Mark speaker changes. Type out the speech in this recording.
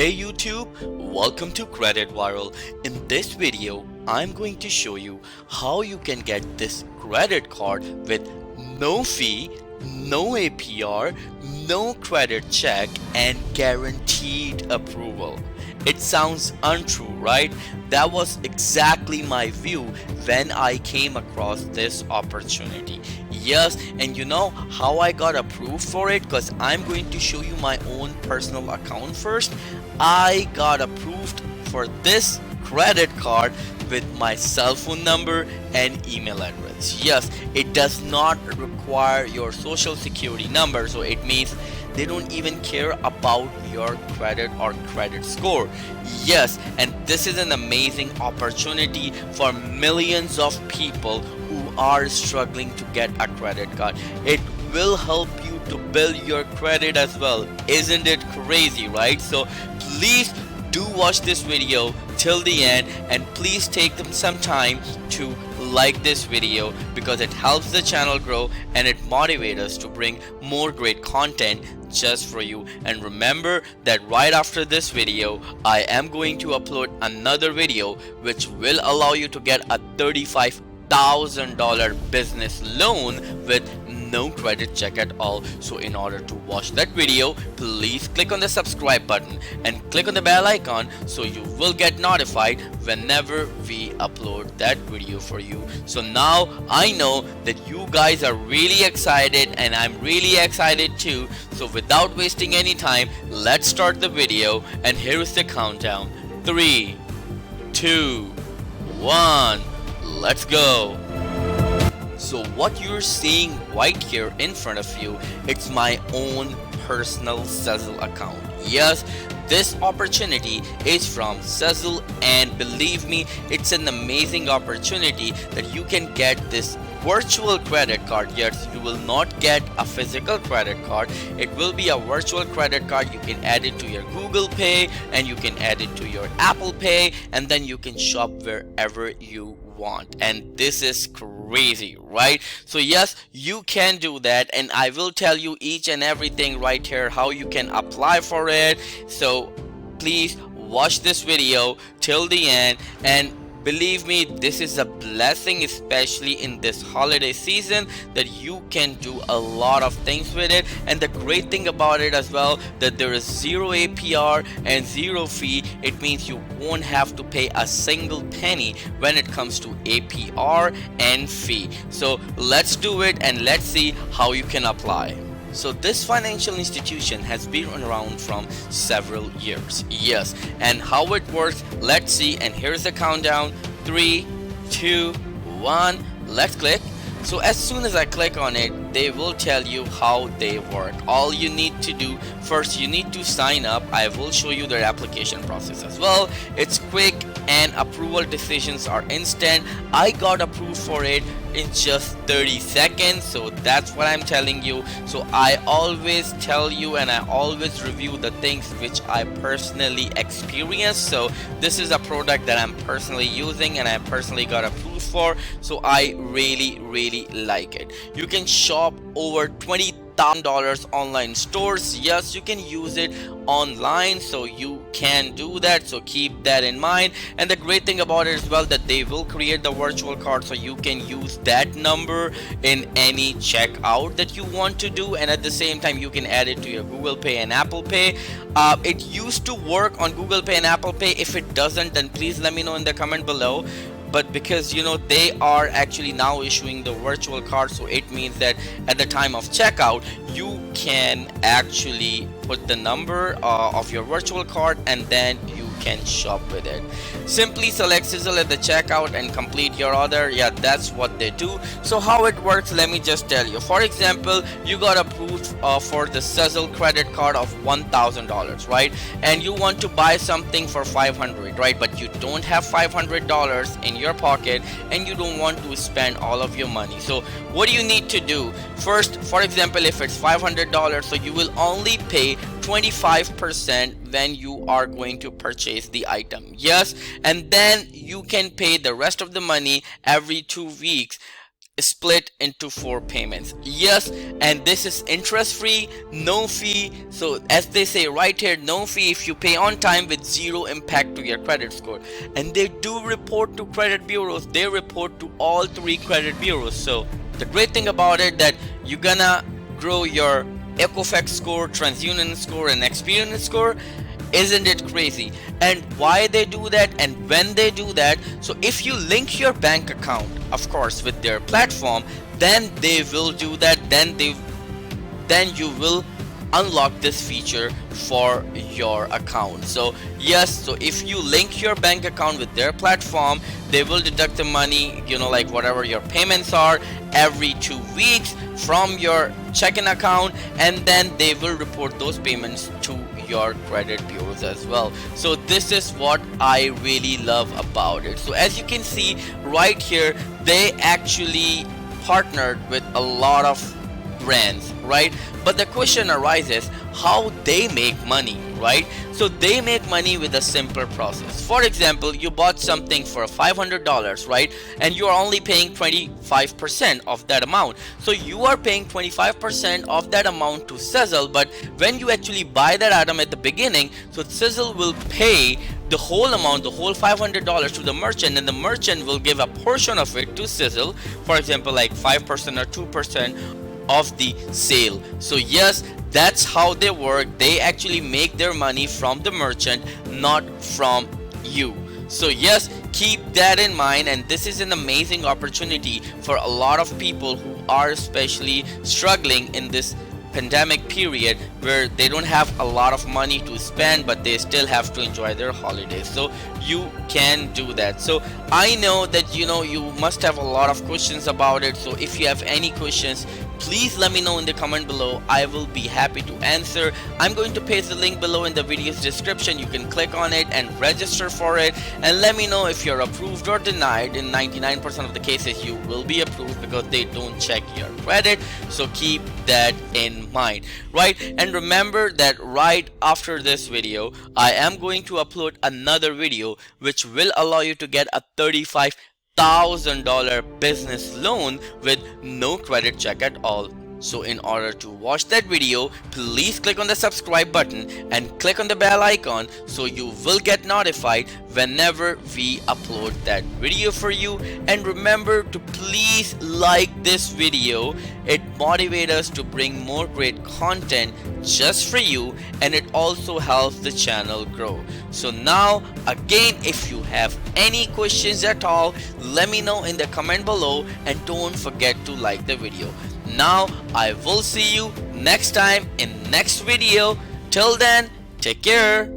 Speaker 1: Hey YouTube, welcome to Credit Viral. In this video, I'm going to show you how you can get this credit card with no fee, no APR, no credit check, and guaranteed approval. It sounds untrue, right? That was exactly my view when I came across this opportunity. Yes, and you know how I got approved for it? Because I'm going to show you my own personal account first. I got approved for this credit card with my cell phone number and email address. Yes, it does not require your social security number, so it means they don't even care about your credit or credit score. Yes, and this is an amazing opportunity for millions of people who are struggling to get a credit card. It will help you to build your credit as well. Isn't it crazy, right? So please do watch this video till the end, and please take some time to like this video because it helps the channel grow and it motivates us to bring more great content just for you. And remember that right after this video I am going to upload another video which will allow you to get a $35,000 business loan with no credit check at all. So in order to watch that video, please click on the subscribe button and click on the bell icon so you will get notified whenever we upload that video for you. So now I know that you guys are really excited and I'm really excited too. So without wasting any time, let's start the video, and here is the countdown. 3, 2, 1, let's go. So what you're seeing right here in front of you, it's my own personal Sezzle account. Yes, this opportunity is from Sezzle, and believe me, it's an amazing opportunity that you can get this virtual credit card. Yes, you will not get a physical credit card. It will be a virtual credit card. You can add it to your Google Pay and you can add it to your Apple Pay, and then you can shop wherever you want. And this is crazy, right? So yes, you can do that, and I will tell you each and everything right here how you can apply for it. So please watch this video till the end, and believe me, this is a blessing, especially in this holiday season, that you can do a lot of things with it. And the great thing about it as well, that there is zero APR and zero fee. It means you won't have to pay a single penny when it comes to APR and fee. So let's do it and let's see how you can apply. So this financial institution has been around from several years. Yes, and how it works, let's see. And here's the countdown. 3, 2, 1, let's click. So as soon as I click on it, they will tell you how they work. All you need to do first, you need to sign up. I will show you their application process as well. It's quick and approval decisions are instant. I got approved for it in just 30 seconds, so that's what I'm telling you. So I always tell you and I always review the things which I personally experience. So this is a product that I'm personally using and I personally got approved for, so I really like it. You can shop over $20,000 online stores. Yes, you can use it online, so you can do that, so keep that in mind. And the great thing about it as well, that they will create the virtual card so you can use that number in any checkout that you want to do, and at the same time you can add it to your Google Pay and Apple Pay. It used to work on Google Pay and Apple Pay. If it doesn't, then please let me know in the comment below. But because you know they are actually now issuing the virtual card, so it means that at the time of checkout you can actually put the number of your virtual card and then you can shop with it. Simply select Sezzle at the checkout and complete your order. Yeah, that's what they do. So how it works, let me just tell you. For example, you got approved for the Sezzle credit card of $1,000, right? And you want to buy something for $500, right? But you don't have $500 in your pocket and you don't want to spend all of your money. So what do you need to do? First, for example, if it's $500, so you will only pay 25% when you are going to purchase the item. Yes, and then you can pay the rest of the money every 2 weeks. split into 4 payments. Yes, and this is interest free, no fee. So as they say right here, no fee if you pay on time with zero impact to your credit score. And they do report to credit bureaus. They report to all 3 credit bureaus. So the great thing about it that you're gonna grow your Equifax score, TransUnion score, and Experian score. Isn't it crazy? And why they do that and when they do that? So if you link your bank account, of course, with their platform, then they will do that. Then you will unlock this feature for your account. So yes, so if you link your bank account with their platform, they will deduct the money, like whatever your payments are, every 2 weeks from your checking account, and then they will report those payments to your credit bureaus as well. So this is what I really love about it. So as you can see right here, they actually partnered with a lot of brands, right? But the question arises, how they make money, right? So they make money with a simple process. For example, you bought something for $500, right? And you are only paying 25% of that amount. So you are paying 25% of that amount to Sizzle, but when you actually buy that item at the beginning, so Sizzle will pay the whole amount, the whole $500 to the merchant, and the merchant will give a portion of it to Sizzle, for example, like 5% or 2% of the sale. So yes, that's how they work. They actually make their money from the merchant, not from you. So yes, keep that in mind, and this is an amazing opportunity for a lot of people who are especially struggling in this pandemic period where they don't have a lot of money to spend, but they still have to enjoy their holidays. So you can do that. So I know that you must have a lot of questions about it. So if you have any questions, please let me know in the comment below. I will be happy to answer. I'm going to paste the link below in the video's description. You can click on it and register for it, and let me know if you're approved or denied. In 99% of the cases you will be approved because they don't check your credit. So keep that in mind, right? And remember that right after this video, I am going to upload another video which will allow you to get a $35,000 business loan with no credit check at all. So in order to watch that video, please click on the subscribe button and click on the bell icon so you will get notified whenever we upload that video for you. And remember to please like this video. It motivates us to bring more great content just for you, and it also helps the channel grow. So now again, if you have any questions at all, let me know in the comment below, and don't forget to like the video. Now I will see you next time in next video. Till then, take care.